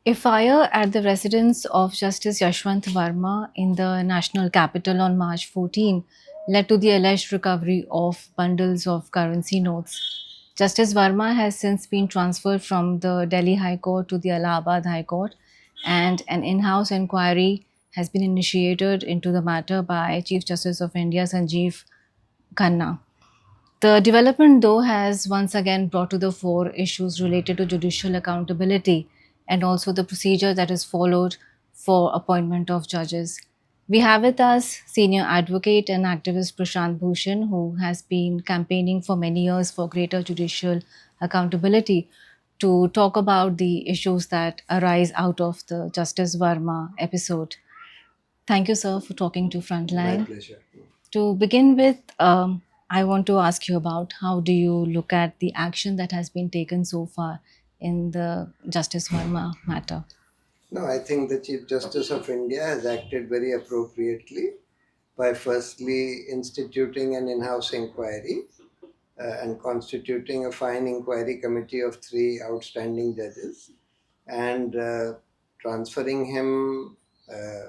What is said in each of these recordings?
A fire at the residence of Justice Yashwant Varma in the national capital on March 14 led to the alleged recovery of bundles of currency notes. Justice Varma has since been transferred from the Delhi High Court to the Allahabad High Court, and an in house inquiry has been initiated into the matter by Chief Justice of India Sanjiv Khanna. The development, though, has once again brought to the fore issues related to judicial accountability and also the procedure that is followed for appointment of judges. We have with us senior advocate and activist Prashant Bhushan, who has been campaigning for many years for greater judicial accountability, to talk about the issues that arise out of the Justice Varma episode. Thank you, sir, for talking to My Frontline. pleasure. To begin with, I want to ask you about how do you look at the action that has been taken so far in the Justice Varma matter? No, I think the Chief Justice of India has acted very appropriately by firstly instituting an in house inquiry and constituting a fine inquiry committee of three outstanding judges and transferring him,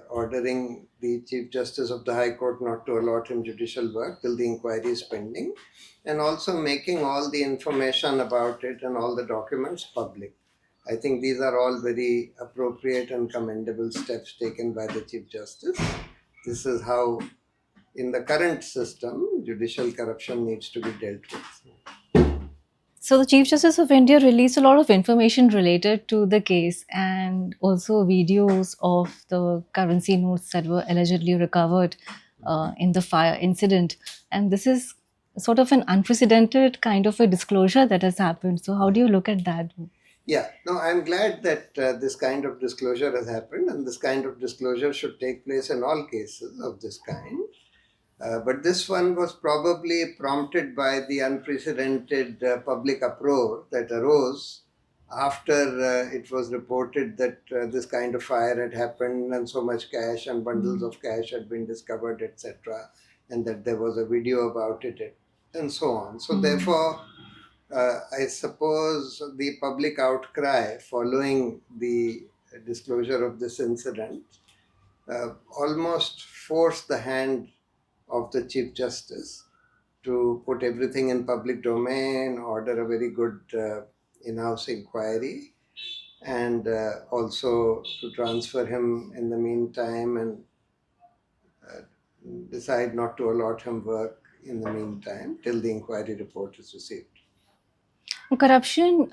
ordering the Chief Justice of the High Court not to allot him judicial work till the inquiry is pending, and also making all the information about it and all the documents public. I think these are all very appropriate and commendable steps taken by the Chief Justice. This is how, in the current system, judicial corruption needs to be dealt with. So, the Chief Justice of India released a lot of information related to the case and also videos of the currency notes that were allegedly recovered in the fire incident. And this is sort of an unprecedented kind of a disclosure that has happened. So, how do you look at that? Yeah, no, I'm glad that this kind of disclosure has happened, and this kind of disclosure should take place in all cases of this kind. But this one was probably prompted by the unprecedented public uproar that arose after it was reported that this kind of fire had happened and so much cash and bundles of cash had been discovered, etc., and that there was a video about it, and so on. So, therefore, I suppose the public outcry following the disclosure of this incident almost forced the hand of the Chief Justice to put everything in public domain, order a very good in-house inquiry, and also to transfer him in the meantime and decide not to allot him work in the meantime till the inquiry report is received. Corruption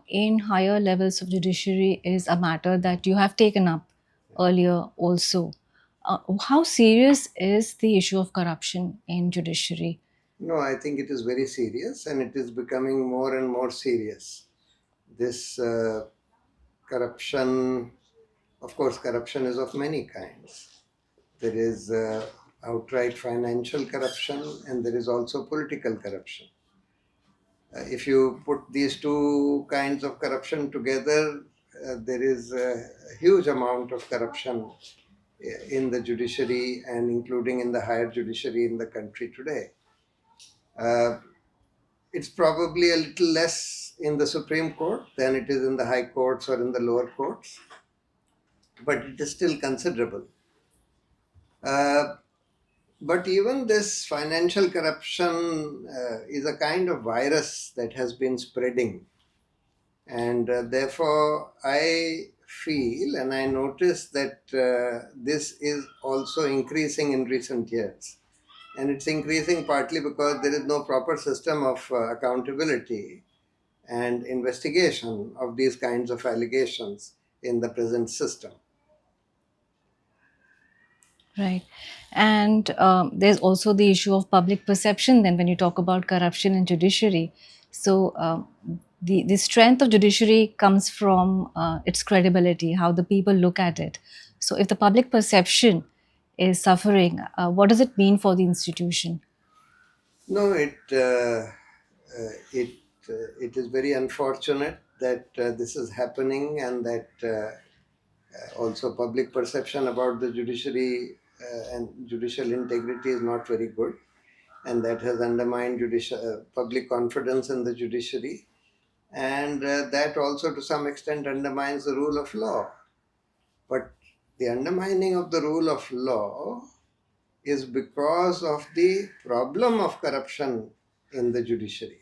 in higher levels of judiciary is a matter that you have taken up earlier also. How serious is the issue of corruption in judiciary? No, I think it is very serious and it is becoming more and more serious. This corruption, of course, corruption is of many kinds. There is outright financial corruption and there is also political corruption. If you put these two kinds of corruption together, there is a huge amount of corruption in the judiciary and including in the higher judiciary in the country today. It's probably a little less in the Supreme Court than it is in the high courts or in the lower courts, but it is still considerable. But even this financial corruption is a kind of virus that has been spreading. And therefore, I feel and I notice that this is also increasing in recent years. And it's increasing partly because there is no proper system of accountability and investigation of these kinds of allegations in the present system. Right. And there's also the issue of public perception then when you talk about corruption in judiciary. So the strength of judiciary comes from its credibility, how the people look at it. So if the public perception is suffering, what does it mean for the institution? No, it is very unfortunate that this is happening and that also public perception about the judiciary and judicial integrity is not very good, and that has undermined public confidence in the judiciary and that also to some extent undermines the rule of law. But the undermining of the rule of law is because of the problem of corruption in the judiciary.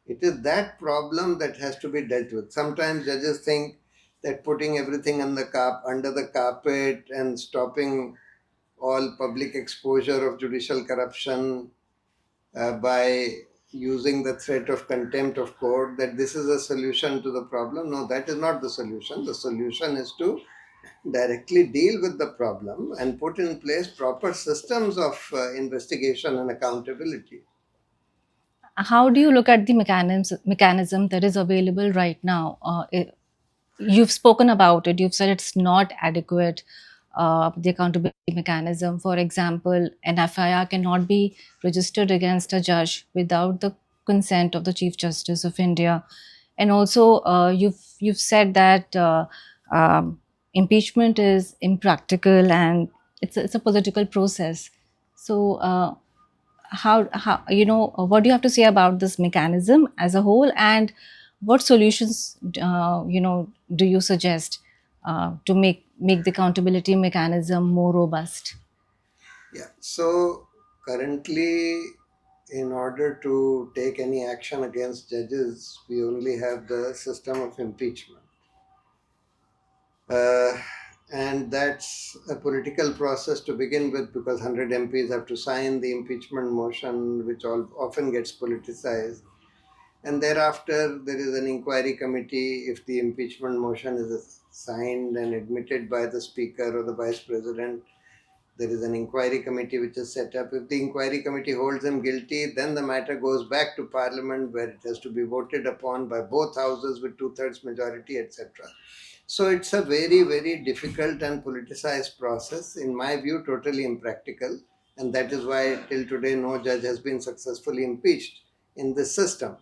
It is that problem that has to be dealt with. Sometimes judges think that putting everything under the carpet and stopping all public exposure of judicial corruption by using the threat of contempt of court, that this is a solution to the problem. No, that is not the solution. The solution is to directly deal with the problem and put in place proper systems of investigation and accountability. How do you look at the mechanism that is available right now? You've spoken about it. You've said it's not adequate. The accountability mechanism, for example, an FIR cannot be registered against a judge without the consent of the Chief Justice of India, and also you've said that impeachment is impractical and it's a political process. So. How what do you have to say about this mechanism as a whole, and what solutions do you suggest to make the accountability mechanism more robust? Yeah. So currently, in order to take any action against judges, we only have the system of impeachment. Uh, and that's a political process to begin with, because 100 MPs have to sign the impeachment motion, which often gets politicized. And thereafter, there is an inquiry committee. If the impeachment motion is signed and admitted by the Speaker or the Vice President, there is an inquiry committee which is set up. If the inquiry committee holds him guilty, then the matter goes back to Parliament, where it has to be voted upon by both houses with 2/3 majority, etc. So it's a very, very difficult and politicized process. In my view, totally impractical. And that is why till today no judge has been successfully impeached in this system.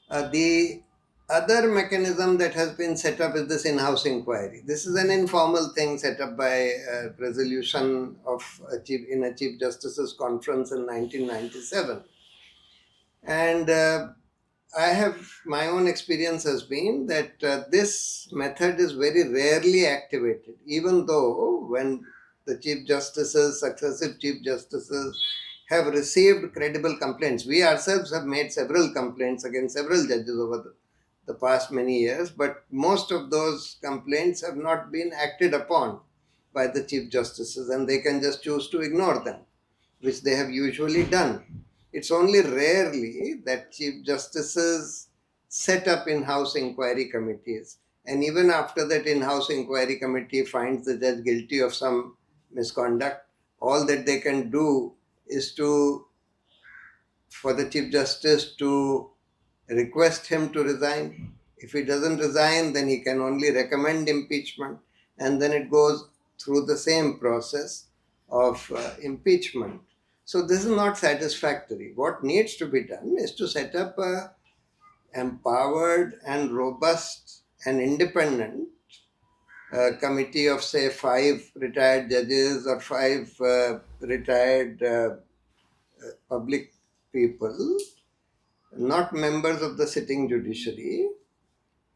The other mechanism that has been set up is this in-house inquiry. This is an informal thing set up by a resolution in a Chief Justice's conference in 1997. And my own experience has been that this method is very rarely activated, even though when the successive Chief Justices have received credible complaints. We ourselves have made several complaints against several judges over the past many years, but most of those complaints have not been acted upon by the Chief Justices, and they can just choose to ignore them, which they have usually done. It's only rarely that Chief Justices set up in-house inquiry committees, and even after that in-house inquiry committee finds the judge guilty of some misconduct, all that they can do is for the Chief Justice to request him to resign. If he doesn't resign, then he can only recommend impeachment, and then it goes through the same process of impeachment. So this is not satisfactory. What needs to be done is to set up a empowered and robust and independent committee of, say, 5 retired judges or 5 retired public people, not members of the sitting judiciary,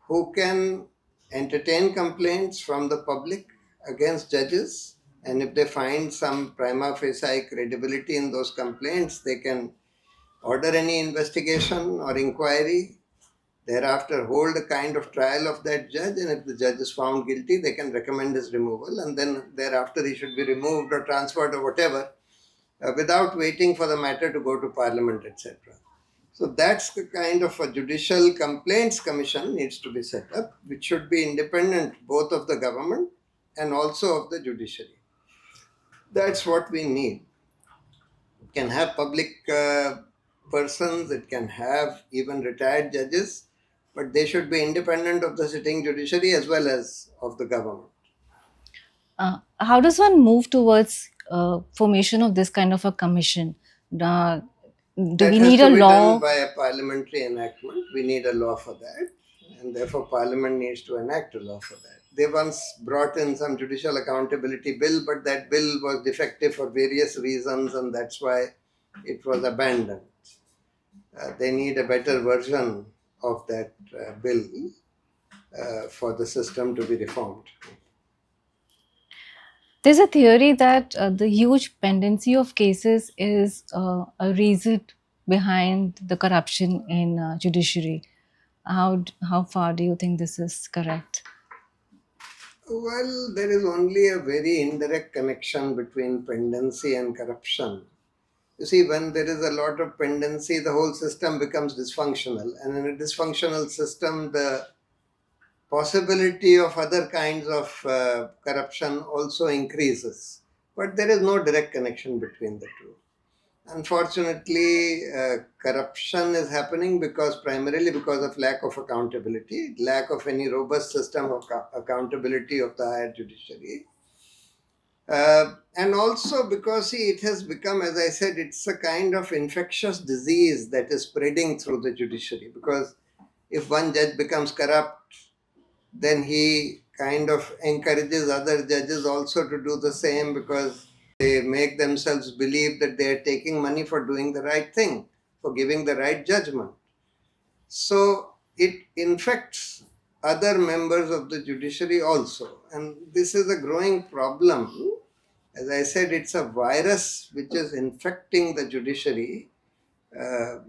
who can entertain complaints from the public against judges, and if they find some prima facie credibility in those complaints, they can order any investigation or inquiry, thereafter hold a kind of trial of that judge, and if the judge is found guilty, they can recommend his removal, and then thereafter he should be removed or transferred or whatever, without waiting for the matter to go to Parliament, etc. So that's the kind of a judicial complaints commission needs to be set up, which should be independent both of the government and also of the judiciary. That's what we need. It can have public persons, it can have even retired judges, but they should be independent of the sitting judiciary as well as of the government. How does one move towards formation of this kind of a commission? Do That we has need to a be law? done by a parliamentary enactment. We need a law for that, and therefore Parliament needs to enact a law for that. They once brought in some judicial accountability bill, but that bill was defective for various reasons, and that's why it was abandoned. They need a better version of that bill for the system to be reformed. There's a theory that the huge pendency of cases is a reason behind the corruption in judiciary. How far do you think this is correct? Well, there is only a very indirect connection between pendency and corruption. You see, when there is a lot of pendency, the whole system becomes dysfunctional. And in a dysfunctional system, the possibility of other kinds of corruption also increases. But there is no direct connection between the two. Unfortunately, corruption is happening primarily because of lack of accountability, lack of any robust system of accountability of the higher judiciary. And also because, see, it has become, as I said, it's a kind of infectious disease that is spreading through the judiciary. Because if one judge becomes corrupt, then he kind of encourages other judges also to do the same, because they make themselves believe that they are taking money for doing the right thing, for giving the right judgment. So it infects other members of the judiciary also. And this is a growing problem. As I said, it's a virus which is infecting the judiciary.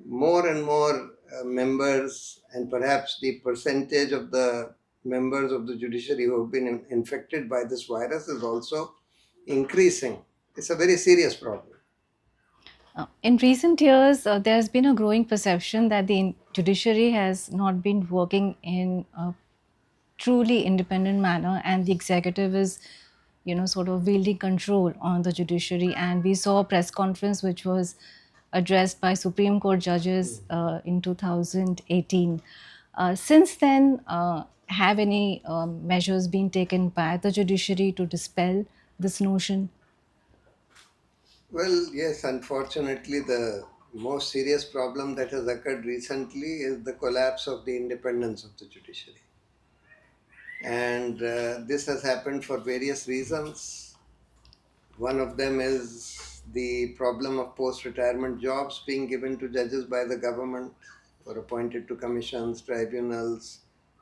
More and more members, and perhaps the percentage of the members of the judiciary who have been infected by this virus is also increasing. It's a very serious problem. In recent years, there has been a growing perception that the judiciary has not been working in a truly independent manner, and the executive is, sort of wielding control on the judiciary. And we saw a press conference which was addressed by Supreme Court judges in 2018. Since then, have any measures been taken by the judiciary to dispel this notion? Well, yes, unfortunately, the most serious problem that has occurred recently is the collapse of the independence of the judiciary. And this has happened for various reasons. One of them is the problem of post-retirement jobs being given to judges by the government, or appointed to commissions, tribunals,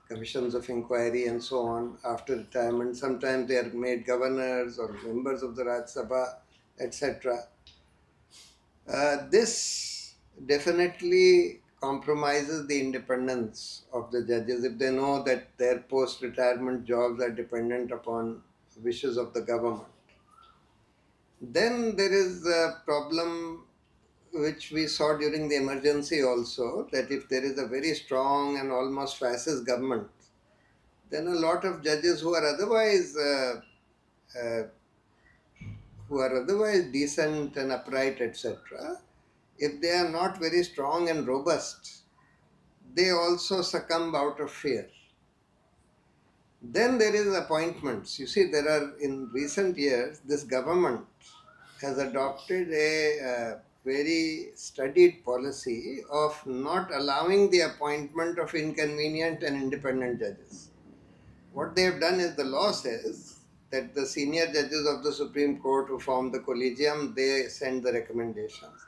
commissions of inquiry, and so on after retirement. Sometimes they are made governors or members of the Raj Sabha, etc. This definitely compromises the independence of the judges if they know that their post-retirement jobs are dependent upon wishes of the government. Then there is a problem which we saw during the emergency also, that if there is a very strong and almost fascist government, then a lot of judges who are otherwise decent and upright, etc., if they are not very strong and robust, they also succumb out of fear. Then there is appointments. You see, in recent years, this government has adopted a very studied policy of not allowing the appointment of inconvenient and independent judges. What they have done is, the law says that the senior judges of the Supreme Court who form the collegium, they send the recommendations.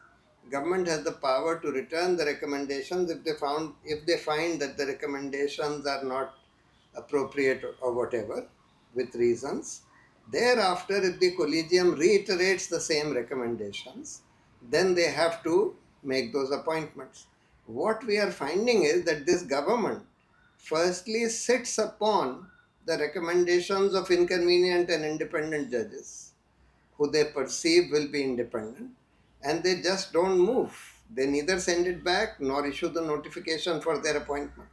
Government has the power to return the recommendations if they find that the recommendations are not appropriate or whatever, with reasons. Thereafter, if the collegium reiterates the same recommendations, then they have to make those appointments. What we are finding is that this government firstly sits upon the recommendations of inconvenient and independent judges who they perceive will be independent, and they just don't move. They neither send it back nor issue the notification for their appointment.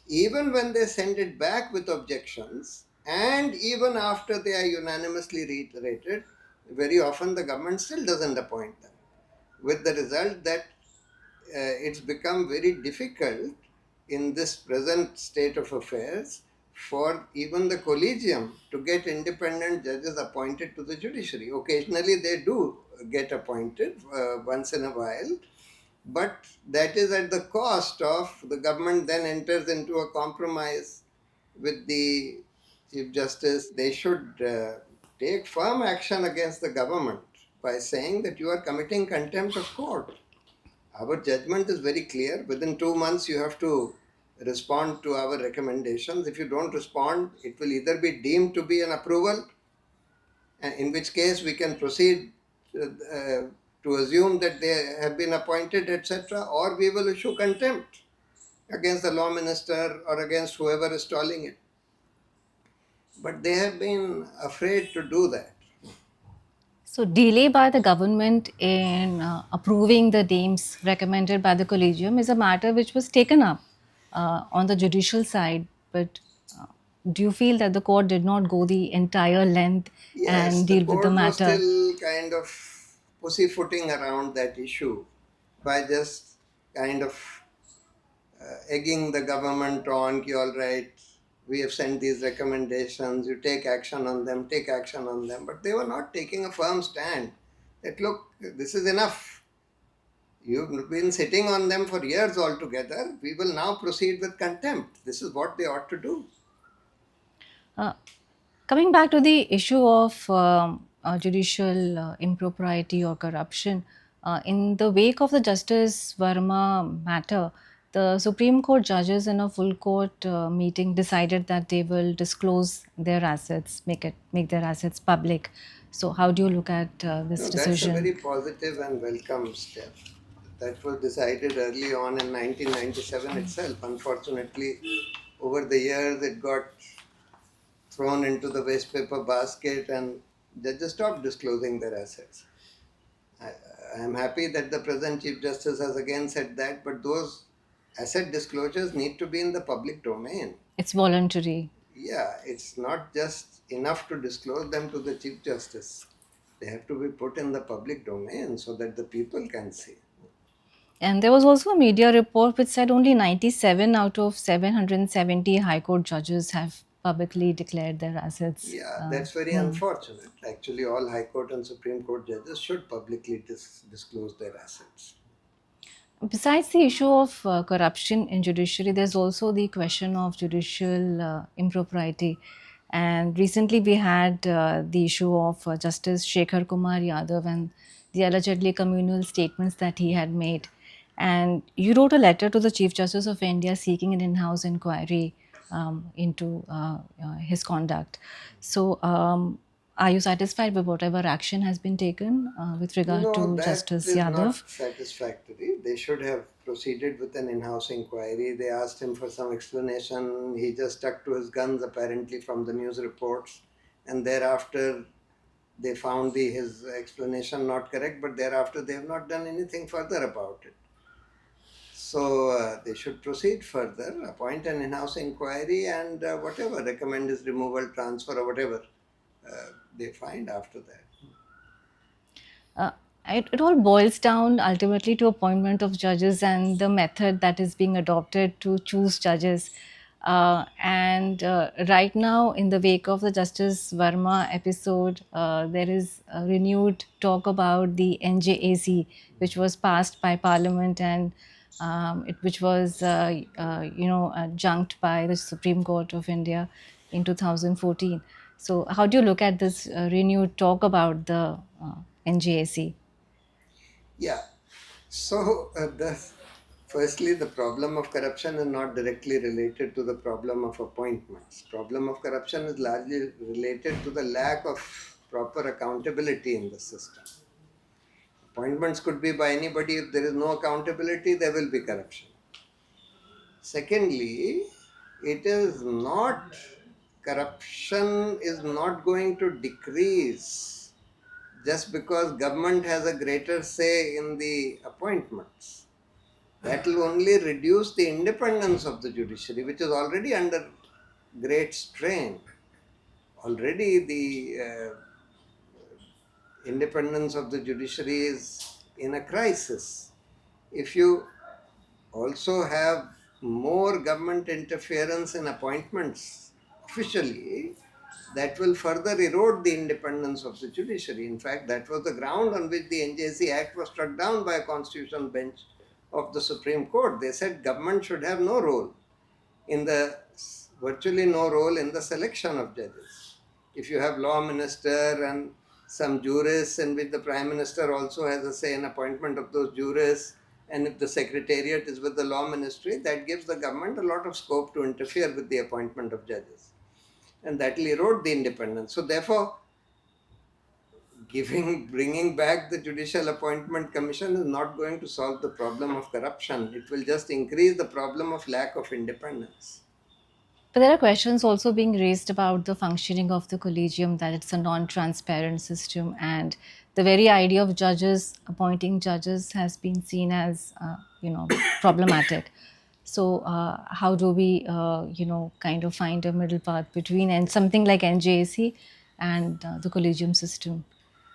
Even when they send it back with objections, and even after they are unanimously reiterated, very often the government still doesn't appoint them, with the result that it's become very difficult in this present state of affairs for even the collegium to get independent judges appointed to the judiciary. Occasionally they do get appointed once in a while, but that is at the cost of the government then enters into a compromise with the Chief Justice. They should take firm action against the government by saying that you are committing contempt of court. Our judgment is very clear. Within 2 months, you have to respond to our recommendations. If you don't respond, it will either be deemed to be an approval, in which case we can proceed to assume that they have been appointed, etc., or we will issue contempt against the law minister or against whoever is stalling it. But they have been afraid to do that. So, delay by the government in approving the names recommended by the collegium is a matter which was taken up on the judicial side. But uh, do you feel that the court did not go the entire length Yes, and the deal with the court was matter? still kind of pussyfooting around that issue by just kind of egging the government on, ki, all right, we have sent these recommendations, you take action on them, take action on them. But they were not taking a firm stand that, look, this is enough. You've been sitting on them for years altogether. We will now proceed with contempt. This is what they ought to do. Uh, Coming back to the issue of judicial impropriety or corruption, in the wake of the Justice Varma matter, the Supreme Court judges in a full court meeting decided that they will disclose their assets, make their assets public. So, how do you look at this No, that's a decision? very positive and welcome step. That was decided early on in 1997 itself. Unfortunately, over the years, it got thrown into the waste paper basket and judges stopped disclosing their assets. I am happy that the present Chief Justice has again said that, but those asset disclosures need to be in the public domain. It's voluntary. Yeah, it's not just enough to disclose them to the Chief Justice. They have to be put in the public domain so that the people can see. And there was also a media report which said only 97 out of 770 High Court judges have publicly declared their assets. Yeah, that's very unfortunate. Actually, all High Court and Supreme Court judges should publicly disclose their assets. Besides the issue of corruption in judiciary, there's also the question of judicial impropriety. And recently we had the issue of Justice Shekhar Kumar Yadav and the allegedly communal statements that he had made. And you wrote a letter to the Chief Justice of India seeking an in-house inquiry into his conduct. So, are you satisfied with whatever action has been taken with regard No, to that Justice is Yadav? not satisfactory. They should have proceeded with an in-house inquiry. They asked him for some explanation. He just stuck to his guns, apparently, from the news reports. And thereafter, they found his explanation not correct, but thereafter they have not done anything further about it. So they should proceed further, appoint an in-house inquiry, and whatever, recommend his removal, transfer, or whatever they find after that. It all boils down ultimately to appointment of judges and the method that is being adopted to choose judges. And right now, in the wake of the Justice Varma episode, there is a renewed talk about the NJAC, which was passed by Parliament and which was, junked by the Supreme Court of India in 2014. So, how do you look at this renewed talk about the NJAC? Yeah. So, firstly, the problem of corruption is not directly related to the problem of appointments. Problem of corruption is largely related to the lack of proper accountability in the system. Appointments could be by anybody. If there is no accountability, there will be corruption. Secondly, it is not, corruption is not going to decrease just because government has a greater say in the appointments. That will only reduce the independence of the judiciary, which is already under great strain. Already the independence of the judiciary is in a crisis. If you also have more government interference in appointments officially, that will further erode the independence of the judiciary. In fact, that was the ground on which the NJAC Act was struck down by a constitutional bench of the Supreme Court. They said government should have no role in the, virtually no role in the selection of judges. If you have law minister and some jurists in which the Prime Minister also has a say in appointment of those jurists, And if the secretariat is with the law ministry, that gives the government a lot of scope to interfere with the appointment of judges. And that will erode the independence. So therefore, bringing back the Judicial Appointment Commission is not going to solve the problem of corruption. It will just increase the problem of lack of independence. But there are questions also being raised about the functioning of the collegium, that it's a non-transparent system, and the very idea of judges appointing judges has been seen as, problematic. So, how do we, kind of find a middle path between and something like NJAC and the collegium system?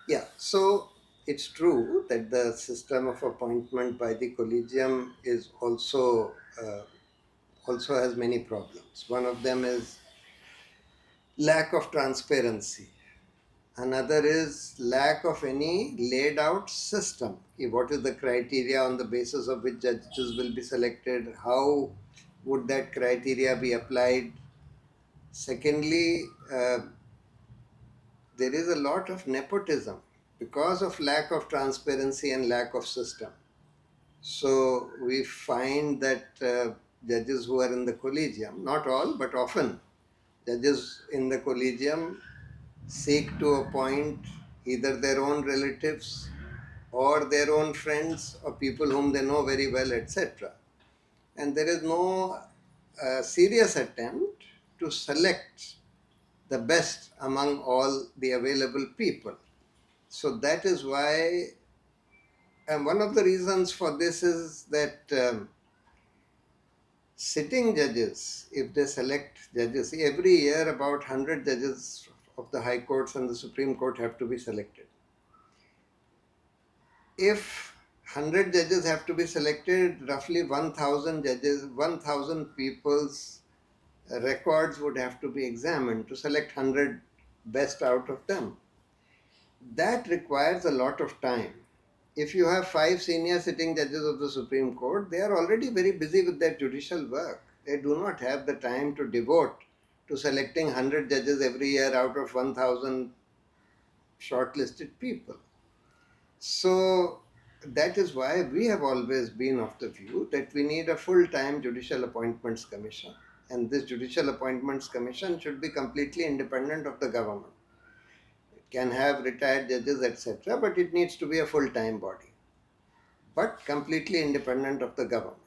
Yeah, so it's true that the system of appointment by the collegium is also has many problems. One of them is lack of transparency. Another is lack of any laid out system. What is the criteria on the basis of which judges will be selected? How would that criteria be applied? Secondly, there is a lot of nepotism because of lack of transparency and lack of system. So we find that judges who are in the collegium, not all, but often, judges in the collegium seek to appoint either their own relatives or their own friends or people whom they know very well, etc. And there is no serious attempt to select the best among all the available people. So that is why, and one of the reasons for this is that sitting judges, if they select judges, every year about 100 judges of the high courts and the Supreme Court have to be selected. If 100 judges have to be selected, roughly 1,000 judges, 1,000 people's records would have to be examined to select 100 best out of them. That requires a lot of time. If you have 5 senior sitting judges of the Supreme Court, they are already very busy with their judicial work. They do not have the time to devote to selecting 100 judges every year out of 1,000 shortlisted people. So that is why we have always been of the view that we need a full-time Judicial Appointments Commission. And this Judicial Appointments Commission should be completely independent of the government. It can have retired judges, etc., but it needs to be a full-time body, but completely independent of the government.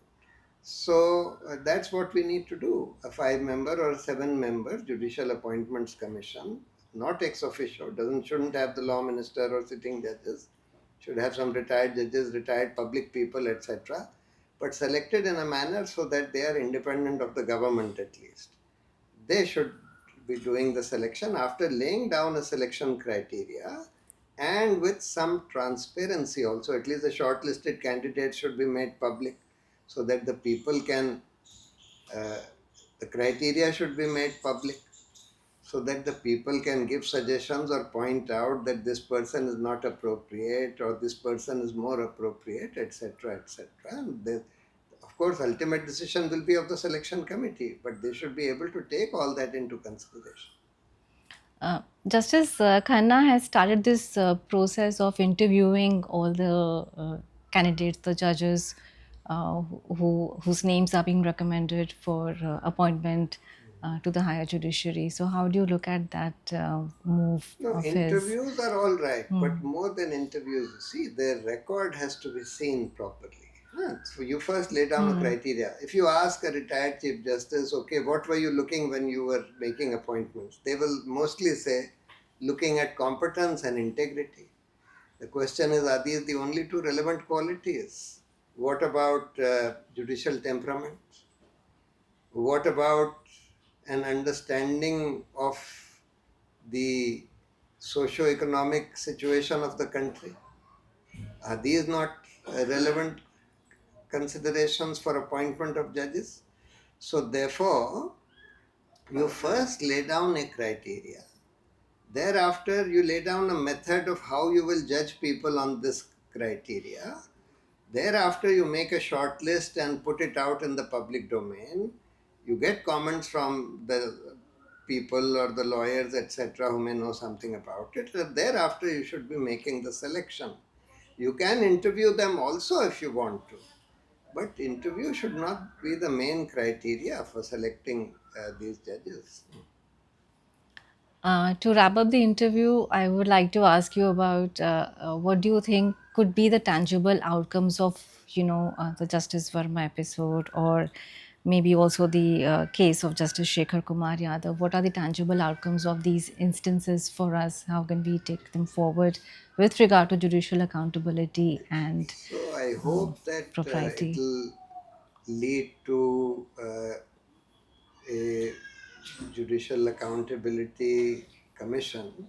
So that's what we need to do, a 5-member or a 7-member Judicial Appointments Commission, not ex officio, shouldn't have the law minister or sitting judges, should have some retired judges, retired public people, etc., but selected in a manner so that they are independent of the government at least. They should be doing the selection after laying down a selection criteria and with some transparency also. At least the shortlisted candidates should be made public so that the people can, the criteria should be made public so that the people can give suggestions or point out that this person is not appropriate or this person is more appropriate, etc., etc. Of course, ultimate decision will be of the selection committee, but they should be able to take all that into consideration. Justice Khanna has started this process of interviewing all the candidates, the judges whose names are being recommended for appointment to the higher judiciary. So, how do you look at that move No, of his? interviews are all right, but more than interviews, see, their record has to be seen properly. So you first lay down a criteria. If you ask a retired Chief Justice, okay, what were you looking when you were making appointments? They will mostly say, looking at competence and integrity. The question is, are these the only two relevant qualities? What about judicial temperament? What about an understanding of the socio-economic situation of the country? Are these not relevant considerations for appointment of judges? So therefore, you first lay down a criteria. Thereafter, you lay down a method of how you will judge people on this criteria. Thereafter, you make a short list and put it out in the public domain. You get comments from the people or the lawyers, etc., who may know something about it. Thereafter, you should be making the selection. You can interview them also if you want to. But interview should not be the main criteria for selecting these judges. To wrap up the interview, I would like to ask you about what do you think could be the tangible outcomes of, the Justice Varma episode, or maybe also the case of Justice Shekhar Kumar Yadav. What are the tangible outcomes of these instances for us? How can we take them forward with regard to judicial accountability and So I hope that it propriety? will lead to a judicial accountability commission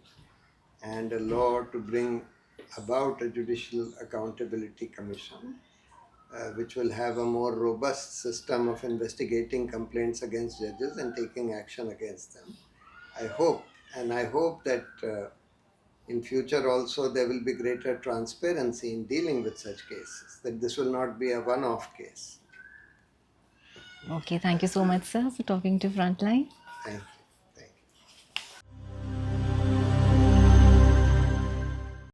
and a law to bring about a judicial accountability commission, which will have a more robust system of investigating complaints against judges and taking action against them. I hope, and I hope that in future also there will be greater transparency in dealing with such cases, that this will not be a one-off case. Okay, thank you so much, sir, for talking to Frontline. Thank you.